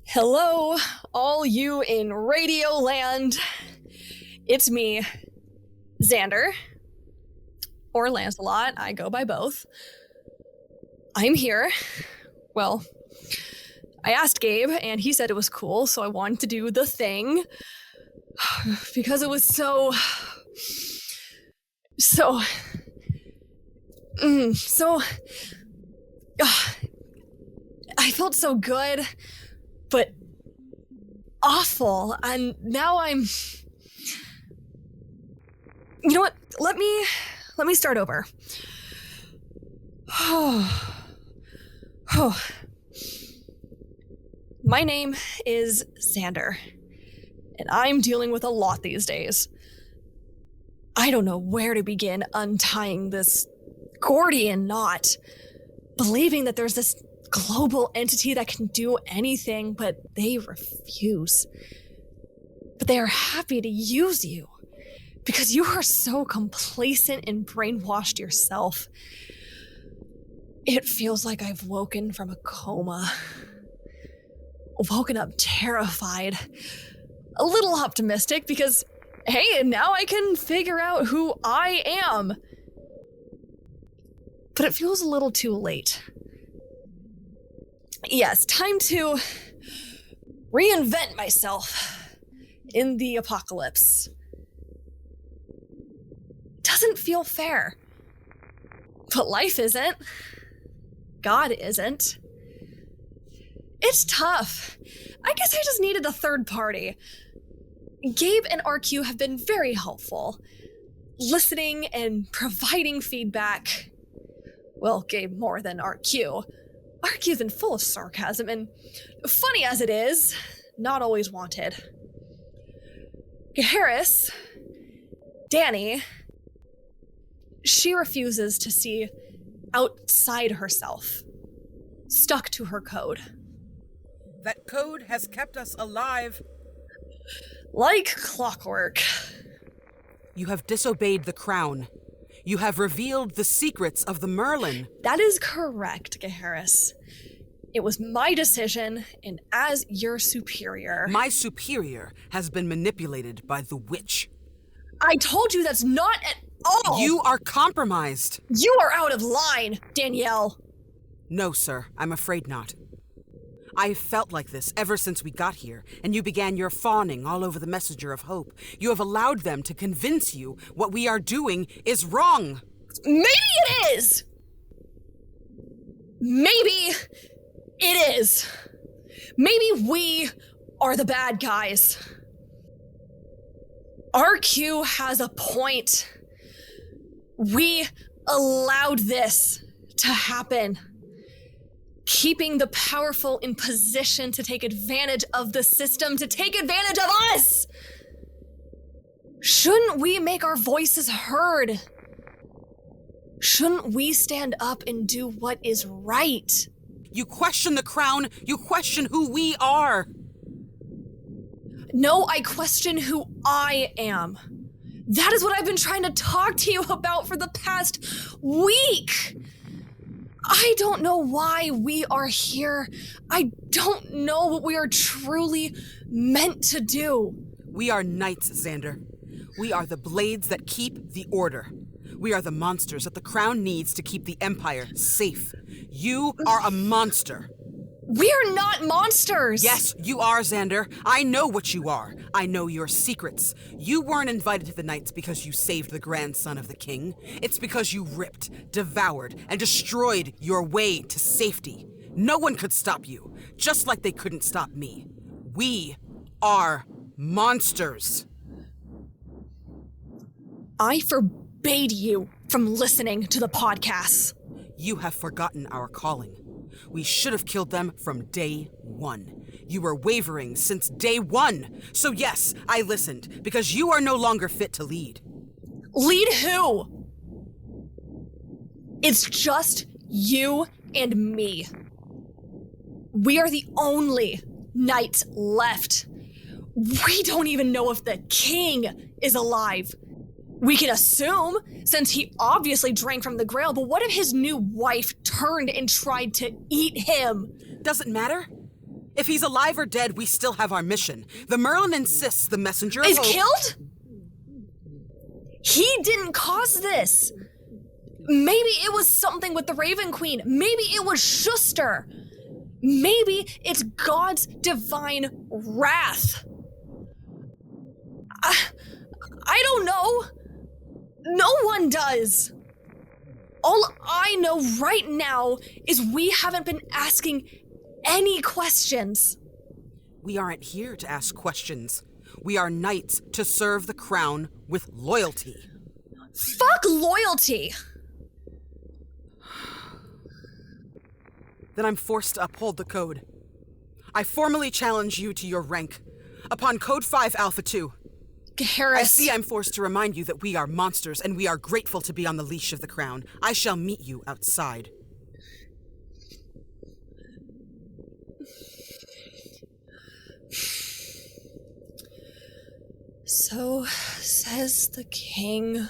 Hello, all you in Radio Land. It's me, Xander, or Lancelot. I go by both. I'm here. Well, I asked Gabe, and he said it was cool, so I wanted to do the thing. Because it was so... I felt so good, but awful, and now I'm... You know what? Let me start over. My name is Xander, and I'm dealing with a lot these days. I don't know where to begin untying this Gordian knot, believing that there's this global entity that can do anything, but they refuse. But they are happy to use you because you are so complacent and brainwashed yourself. It feels like I've woken from a coma. Woken up terrified. A little optimistic because, hey, now I can figure out who I am. But it feels a little too late. Yes, time to reinvent myself in the apocalypse. Doesn't feel fair. But life isn't. God isn't. It's tough. I guess I just needed a third party. Gabe and RQ have been very helpful, listening and providing feedback. Well, Gabe more than RQ. RQ's been full of sarcasm, and funny as it is, not always wanted. Geharis, Danny, she refuses to see outside herself, stuck to her code. That code has kept us alive. Like clockwork. You have disobeyed the crown. You have revealed the secrets of the Merlin. That is correct, Geharis. It was my decision, and as your superior... My superior has been manipulated by the witch. I told you that's not at all... You are compromised. You are out of line, Danielle. No, sir, I'm afraid not. I've felt like this ever since we got here, and you began your fawning all over the Messenger of Hope. You have allowed them to convince you what we are doing is wrong. Maybe it is! Maybe it is. Maybe we are the bad guys. RQ has a point. We allowed this to happen. Keeping the powerful in position to take advantage of the system, to take advantage of us! Shouldn't we make our voices heard? Shouldn't we stand up and do what is right? You question the crown, you question who we are. No, I question who I am. That is what I've been trying to talk to you about for the past week. I don't know why we are here. I don't know what we are truly meant to do. We are knights, Xander. We are the blades that keep the order. We are the monsters that the crown needs to keep the empire safe. You are a monster. We are not monsters! Yes, you are, Xander. I know what you are. I know your secrets. You weren't invited to the Knights because you saved the grandson of the king. It's because you ripped, devoured, and destroyed your way to safety. No one could stop you, just like they couldn't stop me. We are monsters. I forbade you from listening to the podcasts. You have forgotten our calling. We should have killed them from day one. You were wavering since day one. So yes, I listened, because you are no longer fit to lead. Lead who? It's just you and me. We are the only knights left. We don't even know if the king is alive. We can assume, since he obviously drank from the Grail, but what if his new wife turned and tried to eat him? Doesn't matter. If he's alive or dead, we still have our mission. The Merlin insists the messenger of Is hope... killed? He didn't cause this. Maybe it was something with the Raven Queen. Maybe it was Schuster. Maybe it's God's divine wrath. I don't know. No one does. All I know right now is we haven't been asking any questions. We aren't here to ask questions. We are knights to serve the crown with loyalty. Fuck loyalty! Then I'm forced to uphold the code. I formally challenge you to your rank. Upon Code 5 Alpha 2. Geharis. I see I'm forced to remind you that we are monsters and we are grateful to be on the leash of the crown. I shall meet you outside. So says the king.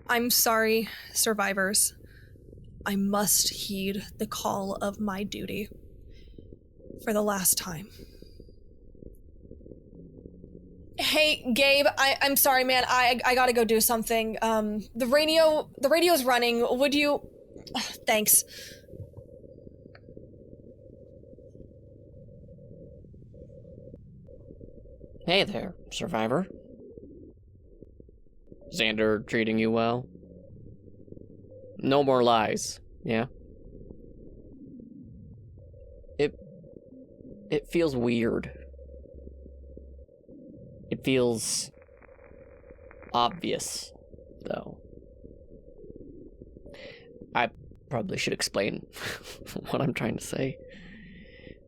I'm sorry, survivors. I must heed the call of my duty. For the last time. Hey, Gabe, I'm sorry, man. I gotta go do something. The radio's running. Would you... Thanks. Hey there, survivor. Xander treating you well? No more lies, yeah? It feels weird. It feels obvious, though. I probably should explain what I'm trying to say.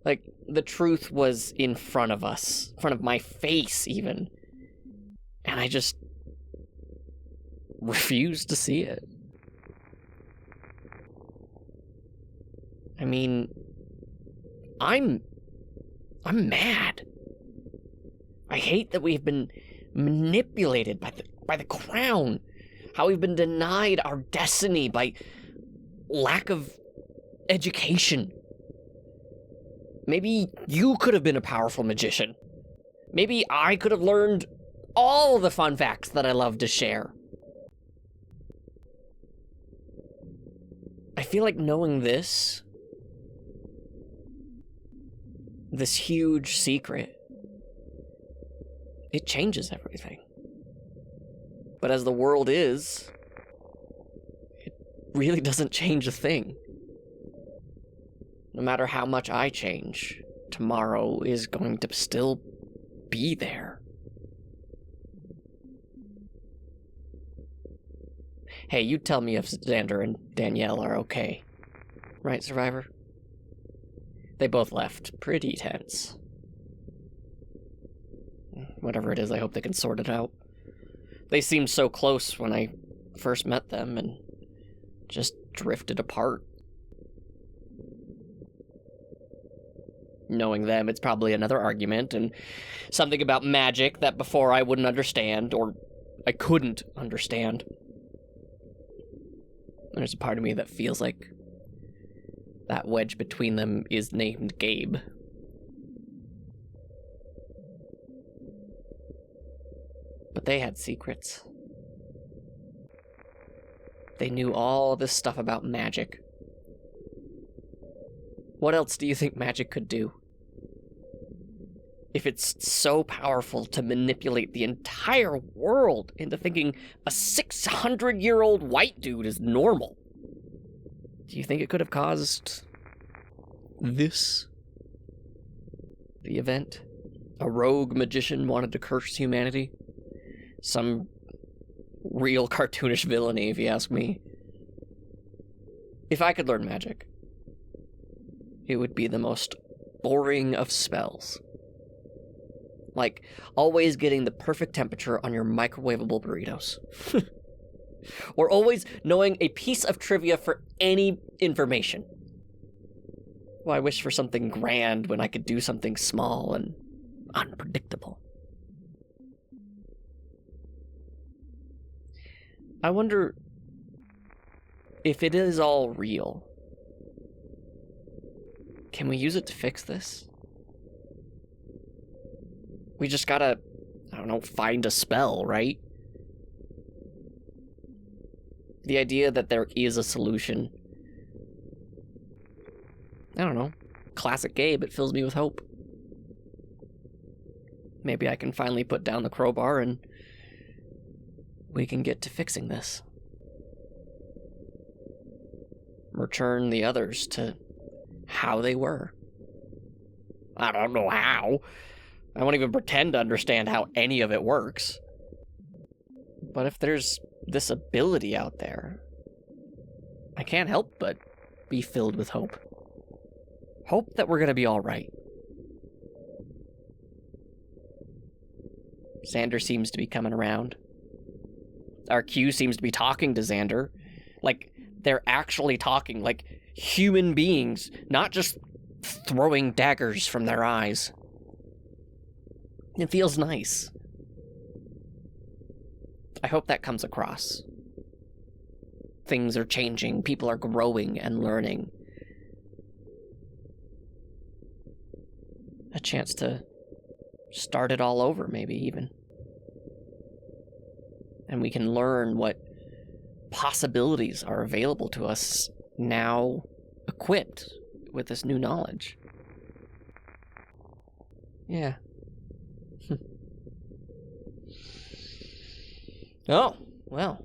Like, the truth was in front of us, in front of my face, even. And I just refused to see it. I mean, I'm mad. I hate that we've been manipulated by the crown. How we've been denied our destiny by lack of education. Maybe you could have been a powerful magician. Maybe I could have learned all the fun facts that I love to share. I feel like knowing this huge secret, it changes everything. But as the world is, it really doesn't change a thing. No matter how much I change, tomorrow is going to still be there. Hey, you tell me if Xander and Danielle are okay. Right, Survivor? They both left pretty tense. Whatever it is, I hope they can sort it out. They seemed so close when I first met them and just drifted apart. Knowing them, it's probably another argument and something about magic that before I wouldn't understand, or I couldn't understand. There's a part of me that feels like that wedge between them is named Gabe. But they had secrets. They knew all this stuff about magic. What else do you think magic could do? If it's so powerful to manipulate the entire world into thinking a 600-year-old white dude is normal, do you think it could have caused this? The event? A rogue magician wanted to curse humanity? Some real cartoonish villainy, if you ask me. If I could learn magic, it would be the most boring of spells. Like, always getting the perfect temperature on your microwavable burritos. Or always knowing a piece of trivia for any information. Well, I wish for something grand when I could do something small and unpredictable. I wonder if it is all real. Can we use it to fix this? We just gotta, I don't know, find a spell, right? The idea that there is a solution. I don't know. Classic Gabe, it fills me with hope. Maybe I can finally put down the crowbar and we can get to fixing this. Return the others to how they were. I don't know how. I won't even pretend to understand how any of it works. But if there's this ability out there, I can't help but be filled with hope. Hope that we're gonna be all right. Xander seems to be coming around. Our Q seems to be talking to Xander. Like, they're actually talking like human beings, not just throwing daggers from their eyes. It feels nice. I hope that comes across. Things are changing, people are growing and learning. A chance to start it all over, maybe, even. And we can learn what possibilities are available to us now, equipped with this new knowledge. Yeah. Oh, well.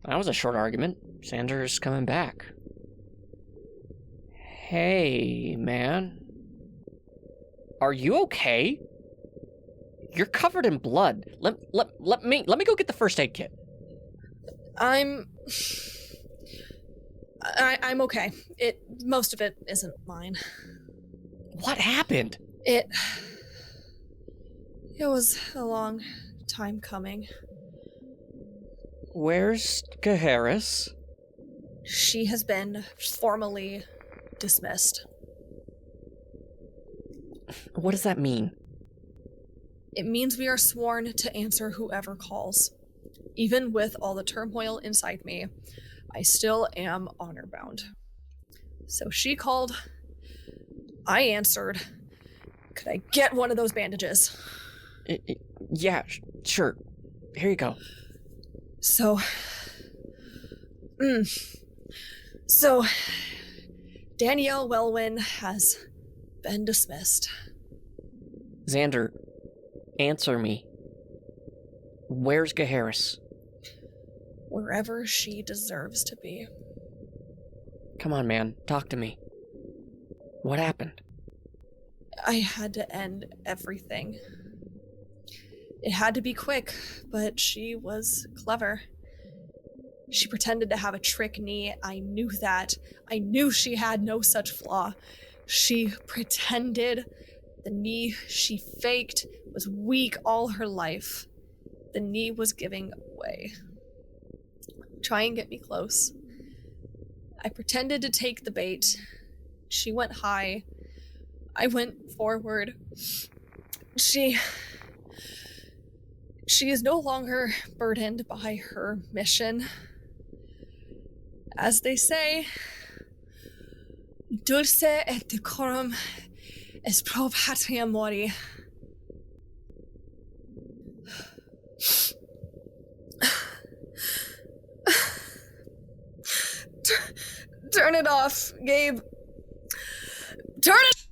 That was a short argument. Xander's coming back. Hey, man. Are you okay? You're covered in blood. Let me go get the first aid kit. I'm okay. Most of it isn't mine. What happened? It was a long time coming. Where's Geharis? She has been formally dismissed. What does that mean? It means we are sworn to answer whoever calls. Even with all the turmoil inside me, I still am honor-bound. So she called. I answered. Could I get one of those bandages? Yeah, sure. Here you go. So, Danielle Wellwyn has been dismissed. Xander, answer me. Where's Geharis? Wherever she deserves to be. Come on, man. Talk to me. What happened? I had to end everything. It had to be quick, but she was clever. She pretended to have a trick knee. I knew that. I knew she had no such flaw. She pretended. The knee she faked was weak all her life. The knee was giving way. Try and get me close. I pretended to take the bait. She went high. I went forward. She is no longer burdened by her mission. As they say, dulce et decorum est pro patria mori. Turn it off, Gabe. Turn it